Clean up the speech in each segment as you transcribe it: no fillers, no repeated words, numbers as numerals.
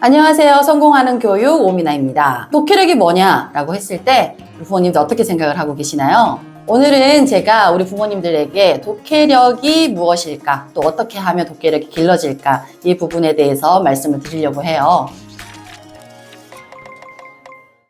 안녕하세요. 성공하는 교육 오미나입니다. 독해력이 뭐냐라고 했을 때 부모님들 어떻게 생각을 하고 계시나요? 오늘은 제가 우리 부모님들에게 독해력이 무엇일까, 또 어떻게 하면 독해력이 길러질까, 이 부분에 대해서 말씀을 드리려고 해요.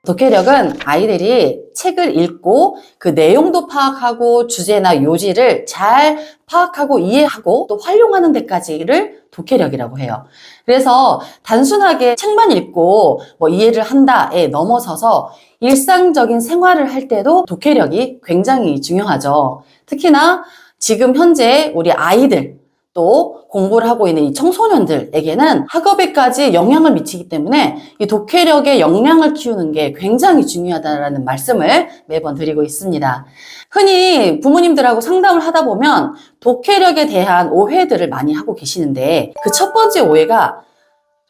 독해력은 아이들이 책을 읽고 그 내용도 파악하고 주제나 요지를 잘 파악하고 이해하고 또 활용하는 데까지를 독해력이라고 해요. 그래서 단순하게 책만 읽고 이해를 한다에 넘어서서 일상적인 생활을 할 때도 독해력이 굉장히 중요하죠. 특히나 지금 현재 우리 아이들 또 공부를 하고 있는 이 청소년들에게는 학업에까지 영향을 미치기 때문에 이 독해력의 역량을 키우는 게 굉장히 중요하다는 말씀을 매번 드리고 있습니다. 흔히 부모님들하고 상담을 하다 보면 독해력에 대한 오해들을 많이 하고 계시는데, 그 첫 번째 오해가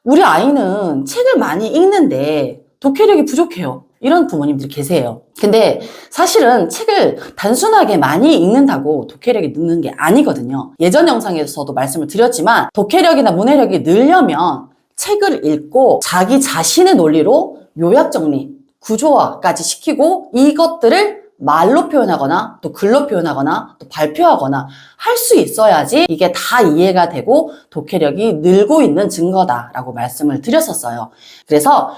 우리 아이는 책을 많이 읽는데 독해력이 부족해요, 이런 부모님들이 계세요. 근데 사실은 책을 단순하게 많이 읽는다고 독해력이 느는 게 아니거든요. 예전 영상에서도 말씀을 드렸지만 독해력이나 문해력이 늘려면 책을 읽고 자기 자신의 논리로 요약 정리, 구조화까지 시키고 이것들을 말로 표현하거나 또 글로 표현하거나 또 발표하거나 할 수 있어야지 이게 다 이해가 되고 독해력이 늘고 있는 증거다라고 말씀을 드렸었어요. 그래서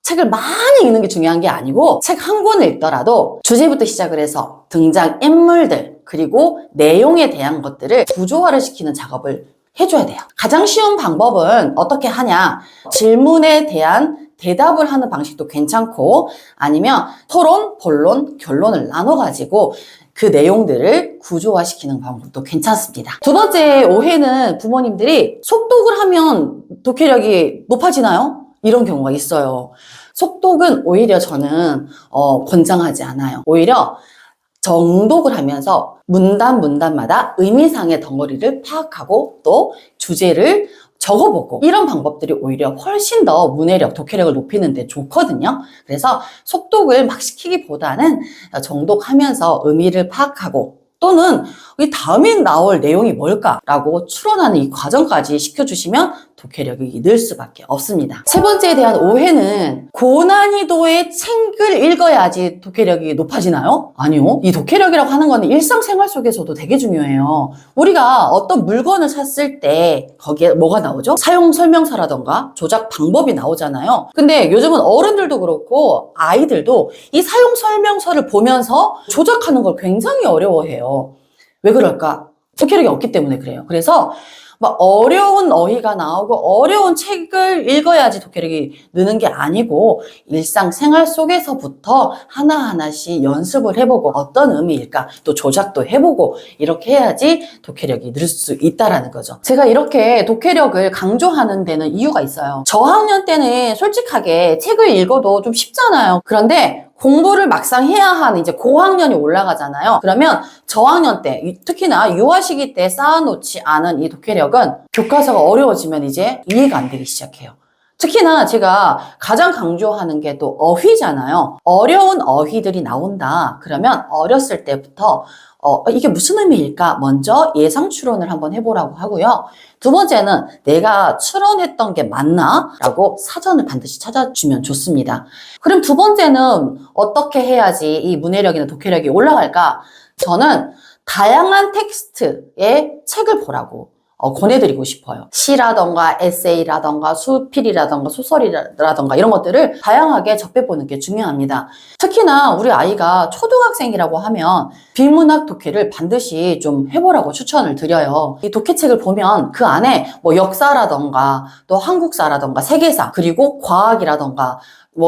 책을 많이 읽는 게 중요한 게 아니고, 책 한 권을 읽더라도 주제부터 시작을 해서 등장 인물들 그리고 내용에 대한 것들을 구조화를 시키는 작업을 해줘야 돼요. 가장 쉬운 방법은 어떻게 하냐, 질문에 대한 대답을 하는 방식도 괜찮고, 아니면 토론, 본론, 결론을 나눠가지고 그 내용들을 구조화시키는 방법도 괜찮습니다. 두 번째 오해는 부모님들이 속독을 하면 독해력이 높아지나요? 이런 경우가 있어요. 속독은 오히려 저는 권장하지 않아요. 오히려 정독을 하면서 문단마다 의미상의 덩어리를 파악하고 또 주제를 적어보고, 이런 방법들이 오히려 훨씬 더 문해력, 독해력을 높이는 데 좋거든요. 그래서 속독을 막 시키기보다는 정독하면서 의미를 파악하고, 또는 이 다음에 나올 내용이 뭘까라고 추론하는 이 과정까지 시켜주시면 독해력이 늘 수밖에 없습니다. 세 번째에 대한 오해는 고난이도의 책을 읽어야지 독해력이 높아지나요? 아니요. 이 독해력이라고 하는 건 일상생활 속에서도 되게 중요해요. 우리가 어떤 물건을 샀을 때 거기에 뭐가 나오죠? 사용 설명서라던가 조작 방법이 나오잖아요. 근데 요즘은 어른들도 그렇고 아이들도 이 사용 설명서를 보면서 조작하는 걸 굉장히 어려워해요. 왜 그럴까? 독해력이 없기 때문에 그래요. 그래서 어려운 어휘가 나오고 어려운 책을 읽어야지 독해력이 느는 게 아니고, 일상생활 속에서부터 하나하나씩 연습을 해보고 어떤 의미일까 또 조작도 해보고 이렇게 해야지 독해력이 늘 수 있다라는 거죠. 제가 이렇게 독해력을 강조하는 데는 이유가 있어요. 저학년 때는 솔직하게 책을 읽어도 좀 쉽잖아요. 그런데 공부를 막상 해야 하는 이제 고학년이 올라가잖아요. 그러면 저학년 때, 특히나 유아 시기 때 쌓아놓지 않은 이 독해력은 교과서가 어려워지면 이제 이해가 안 되기 시작해요. 특히나 제가 가장 강조하는 게 또 어휘잖아요. 어려운 어휘들이 나온다. 그러면 어렸을 때부터 이게 무슨 의미일까? 먼저 예상 추론을 한번 해보라고 하고요. 두 번째는 내가 추론했던 게 맞나? 라고 사전을 반드시 찾아주면 좋습니다. 그럼 두 번째는 어떻게 해야지 이 문해력이나 독해력이 올라갈까? 저는 다양한 텍스트의 책을 보라고 권해드리고 싶어요. 시라던가 에세이라던가 수필이라던가 소설이라던가 이런 것들을 다양하게 접해보는 게 중요합니다. 특히나 우리 아이가 초등학생이라고 하면 비문학 독해를 반드시 좀 해보라고 추천을 드려요. 이 독해책을 보면 그 안에 역사라던가 또 한국사라던가 세계사 그리고 과학이라던가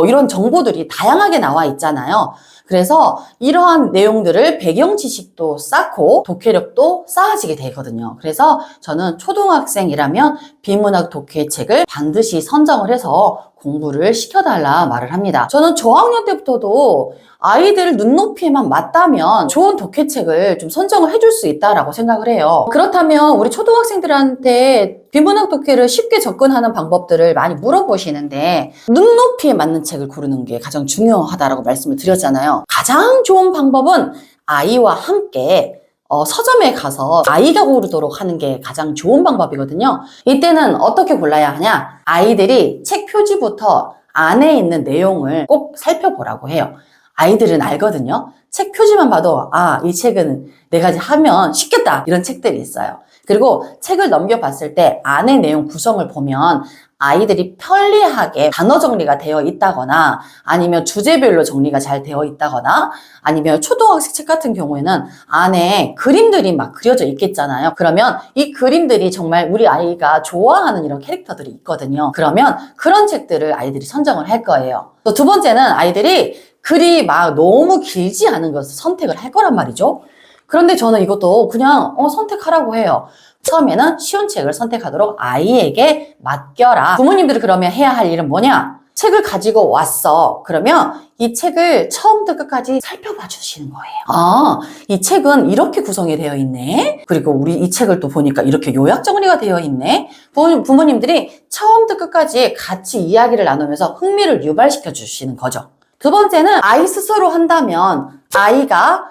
이런 정보들이 다양하게 나와 있잖아요. 그래서 이러한 내용들을 배경 지식도 쌓고 독해력도 쌓아지게 되거든요. 그래서 저는 초등학생이라면 비문학 독해책을 반드시 선정을 해서 공부를 시켜달라 말을 합니다. 저는 저학년 때부터도 아이들 눈높이에만 맞다면 좋은 독해책을 좀 선정을 해줄 수 있다라고 생각을 해요. 그렇다면 우리 초등학생들한테 비문학 독해를 쉽게 접근하는 방법들을 많이 물어보시는데, 눈높이에 맞는 책을 고르는 게 가장 중요하다라고 말씀을 드렸잖아요. 가장 좋은 방법은 아이와 함께 서점에 가서 아이가 고르도록 하는 게 가장 좋은 방법이거든요. 이때는 어떻게 골라야 하냐? 아이들이 책 표지부터 안에 있는 내용을 꼭 살펴보라고 해요. 아이들은 알거든요. 책 표지만 봐도 이 책은 내가 하면 쉽겠다 이런 책들이 있어요. 그리고 책을 넘겨봤을 때 안에 내용 구성을 보면 아이들이 편리하게 단어 정리가 되어 있다거나 아니면 주제별로 정리가 잘 되어 있다거나 아니면 초등학생 책 같은 경우에는 안에 그림들이 막 그려져 있겠잖아요. 그러면 이 그림들이 정말 우리 아이가 좋아하는 이런 캐릭터들이 있거든요. 그러면 그런 책들을 아이들이 선정을 할 거예요. 또 두 번째는 아이들이 글이 막 너무 길지 않은 것을 선택을 할 거란 말이죠. 그런데 저는 이것도 그냥 선택하라고 해요. 처음에는 쉬운 책을 선택하도록 아이에게 맡겨라. 부모님들이 그러면 해야 할 일은 뭐냐? 책을 가지고 왔어. 그러면 이 책을 처음부터 끝까지 살펴봐 주시는 거예요. 이 책은 이렇게 구성이 되어 있네. 그리고 우리 이 책을 또 보니까 이렇게 요약 정리가 되어 있네. 부모님들이 처음부터 끝까지 같이 이야기를 나누면서 흥미를 유발시켜 주시는 거죠. 두 번째는 아이 스스로 한다면 아이가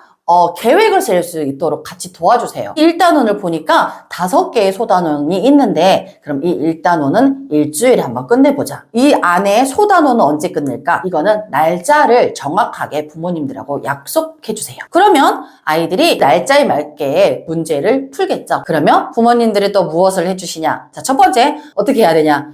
계획을 세울 수 있도록 같이 도와주세요. 1단원을 보니까 5개의 소단원이 있는데 그럼 이 1단원은 일주일에 한번 끝내보자. 이 안에 소단원은 언제 끝낼까? 이거는 날짜를 정확하게 부모님들하고 약속해주세요. 그러면 아이들이 날짜에 맞게 문제를 풀겠죠. 그러면 부모님들이 또 무엇을 해주시냐? 자, 첫 번째 어떻게 해야 되냐?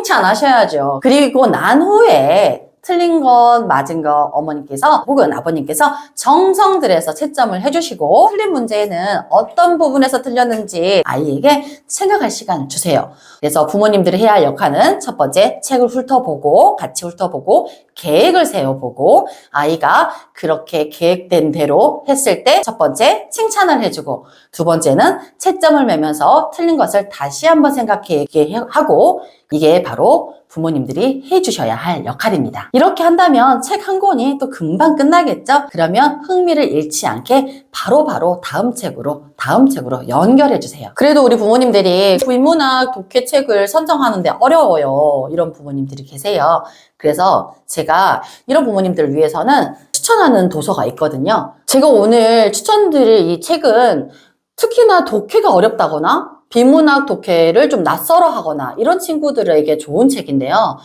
칭찬하셔야죠. 그리고 난 후에 틀린 것, 맞은 것 어머님께서 혹은 아버님께서 정성 들여서 채점을 해주시고 틀린 문제는 어떤 부분에서 틀렸는지 아이에게 생각할 시간을 주세요. 그래서 부모님들이 해야 할 역할은 첫 번째 책을 훑어보고 같이 훑어보고 계획을 세워보고 아이가 그렇게 계획된 대로 했을 때 첫 번째 칭찬을 해주고 두 번째는 채점을 매면서 틀린 것을 다시 한번 생각해 하고 이게 바로 부모님들이 해주셔야 할 역할입니다. 이렇게 한다면 책 한 권이 또 금방 끝나겠죠? 그러면 흥미를 잃지 않게 바로바로 다음 책으로 연결해 주세요. 그래도 우리 부모님들이 비문학 독해책을 선정하는데 어려워요. 이런 부모님들이 계세요. 그래서 제가 이런 부모님들을 위해서는 추천하는 도서가 있거든요. 제가 오늘 추천드릴 이 책은 특히나 독해가 어렵다거나 비문학 독해를 좀 낯설어 하거나 이런 친구들에게 좋은 책인데요.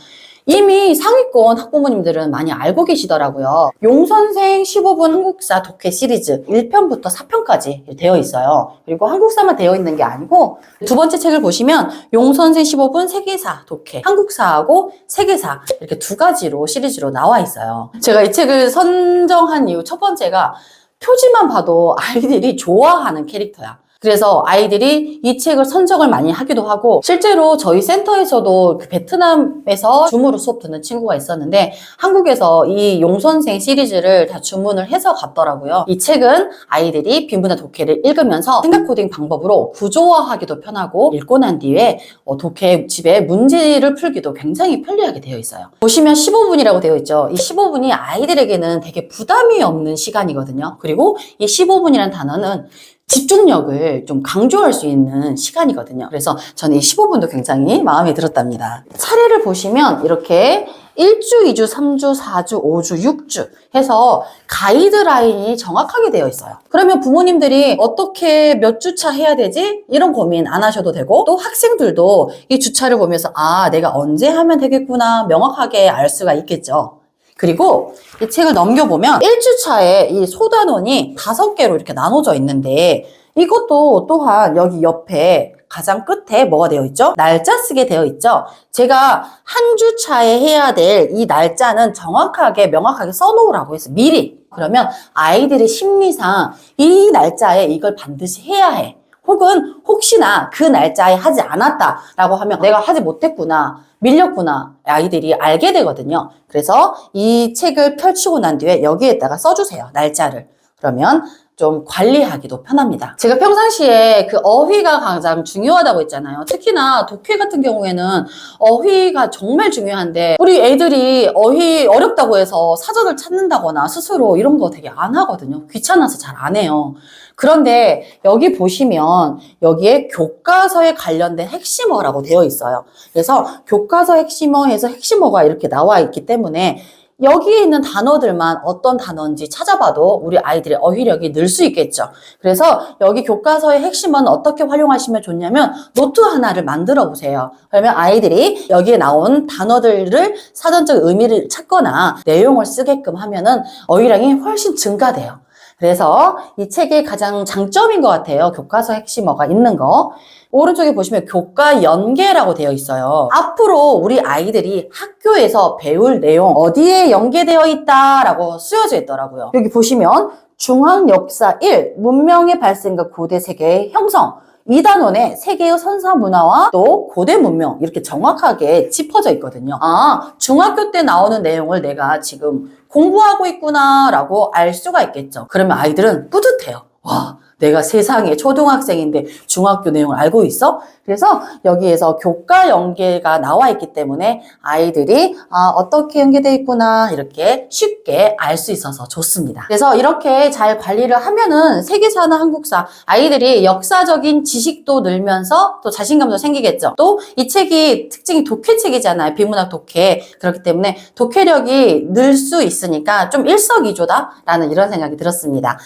이미 상위권 학부모님들은 많이 알고 계시더라고요. 용선생 15분 한국사 독해 시리즈 1편부터 4편까지 되어 있어요. 그리고 한국사만 되어 있는 게 아니고 두 번째 책을 보시면 용선생 15분 세계사 독해, 한국사하고 세계사 이렇게 두 가지로 시리즈로 나와 있어요. 제가 이 책을 선정한 이유 첫 번째가 표지만 봐도 아이들이 좋아하는 캐릭터야. 그래서 아이들이 이 책을 선정을 많이 하기도 하고 실제로 저희 센터에서도 베트남에서 줌으로 수업 듣는 친구가 있었는데 한국에서 이 용선생 시리즈를 다 주문을 해서 갔더라고요. 이 책은 아이들이 비문학 독해를 읽으면서 생각 코딩 방법으로 구조화하기도 편하고 읽고 난 뒤에 독해 집에 문제를 풀기도 굉장히 편리하게 되어 있어요. 보시면 15분이라고 되어 있죠. 이 15분이 아이들에게는 되게 부담이 없는 시간이거든요. 그리고 이 15분이라는 단어는 집중력을 좀 강조할 수 있는 시간이거든요. 그래서 저는 이 15분도 굉장히 마음에 들었답니다. 차례를 보시면 이렇게 1주, 2주, 3주, 4주, 5주, 6주 해서 가이드라인이 정확하게 되어 있어요. 그러면 부모님들이 어떻게 몇 주차 해야 되지? 이런 고민 안 하셔도 되고 또 학생들도 이 주차를 보면서 내가 언제 하면 되겠구나 명확하게 알 수가 있겠죠. 그리고 이 책을 넘겨보면 1주차에 이 소단원이 5개로 이렇게 나눠져 있는데 이것도 또한 여기 옆에 가장 끝에 뭐가 되어 있죠? 날짜 쓰게 되어 있죠? 제가 한 주차에 해야 될 이 날짜는 정확하게 명확하게 써놓으라고 했어요. 미리. 그러면 아이들의 심리상 이 날짜에 이걸 반드시 해야 해. 혹은 혹시나 그 날짜에 하지 않았다라고 하면 내가 하지 못했구나. 밀렸구나 아이들이 알게 되거든요. 그래서 이 책을 펼치고 난 뒤에 여기에다가 써주세요. 날짜를. 그러면 좀 관리하기도 편합니다. 제가 평상시에 그 어휘가 가장 중요하다고 했잖아요. 특히나 독해 같은 경우에는 어휘가 정말 중요한데 우리 애들이 어휘 어렵다고 해서 사전을 찾는다거나 스스로 이런 거 되게 안 하거든요. 귀찮아서 잘 안 해요. 그런데 여기 보시면 여기에 교과서에 관련된 핵심어라고 되어 있어요. 그래서 교과서 핵심어에서 핵심어가 이렇게 나와 있기 때문에 여기에 있는 단어들만 어떤 단어인지 찾아봐도 우리 아이들의 어휘력이 늘 수 있겠죠. 그래서 여기 교과서의 핵심은 어떻게 활용하시면 좋냐면 노트 하나를 만들어 보세요. 그러면 아이들이 여기에 나온 단어들을 사전적 의미를 찾거나 내용을 쓰게끔 하면은 어휘량이 훨씬 증가돼요. 그래서 이 책의 가장 장점인 것 같아요. 교과서 핵심어가 있는 거. 오른쪽에 보시면 교과 연계라고 되어 있어요. 앞으로 우리 아이들이 학교에서 배울 내용 어디에 연계되어 있다라고 쓰여져 있더라고요. 여기 보시면 중앙역사 1, 문명의 발생과 고대 세계의 형성. 2단원에 세계의 선사 문화와 또 고대 문명 이렇게 정확하게 짚어져 있거든요. 아, 중학교 때 나오는 내용을 내가 지금 공부하고 있구나 라고 알 수가 있겠죠. 그러면 아이들은 뿌듯해요. 와, 내가 세상에 초등학생인데 중학교 내용을 알고 있어? 그래서 여기에서 교과 연계가 나와 있기 때문에 아이들이 어떻게 연계되어 있구나 이렇게 쉽게 알 수 있어서 좋습니다. 그래서 이렇게 잘 관리를 하면은 세계사나 한국사 아이들이 역사적인 지식도 늘면서 또 자신감도 생기겠죠. 또 이 책이 특징이 독해책이잖아요. 비문학 독해. 그렇기 때문에 독해력이 늘 수 있으니까 좀 일석이조다라는 이런 생각이 들었습니다.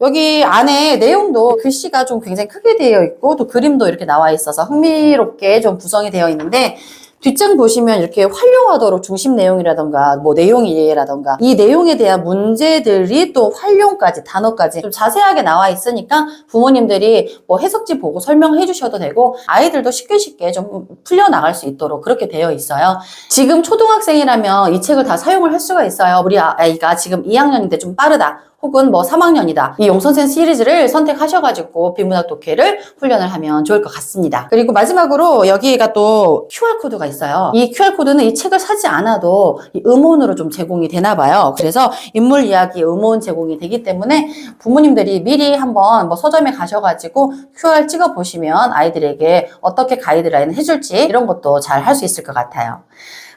여기 안에 내용도 글씨가 좀 굉장히 크게 되어 있고 또 그림도 이렇게 나와 있어서 흥미롭게 좀 구성이 되어 있는데 뒷장 보시면 이렇게 활용하도록 중심 내용이라던가 뭐 내용 이해라던가 이 내용에 대한 문제들이 또 활용까지 단어까지 좀 자세하게 나와 있으니까 부모님들이 뭐 해석지 보고 설명해 주셔도 되고 아이들도 쉽게 좀 풀려나갈 수 있도록 그렇게 되어 있어요. 지금 초등학생이라면 이 책을 다 사용을 할 수가 있어요. 우리 아이가 지금 2학년인데 좀 빠르다. 혹은 뭐 3학년이다. 이 용선생 시리즈를 선택하셔가지고 비문학 독해를 훈련을 하면 좋을 것 같습니다. 그리고 마지막으로 여기가 또 QR코드가 있어요. 이 QR코드는 이 책을 사지 않아도 이 음원으로 좀 제공이 되나 봐요. 그래서 인물 이야기 음원 제공이 되기 때문에 부모님들이 미리 한번 뭐 서점에 가셔가지고 QR 찍어보시면 아이들에게 어떻게 가이드라인을 해줄지 이런 것도 잘 할 수 있을 것 같아요.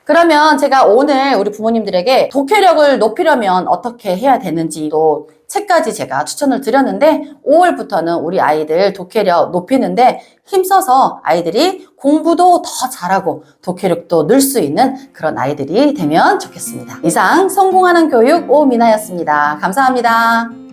그러면 제가 오늘 우리 부모님들에게 독해력을 높이려면 어떻게 해야 되는지도 책까지 제가 추천을 드렸는데 5월부터는 우리 아이들 독해력 높이는데 힘써서 아이들이 공부도 더 잘하고 독해력도 늘 수 있는 그런 아이들이 되면 좋겠습니다. 이상 성공하는 교육 오미나였습니다. 감사합니다.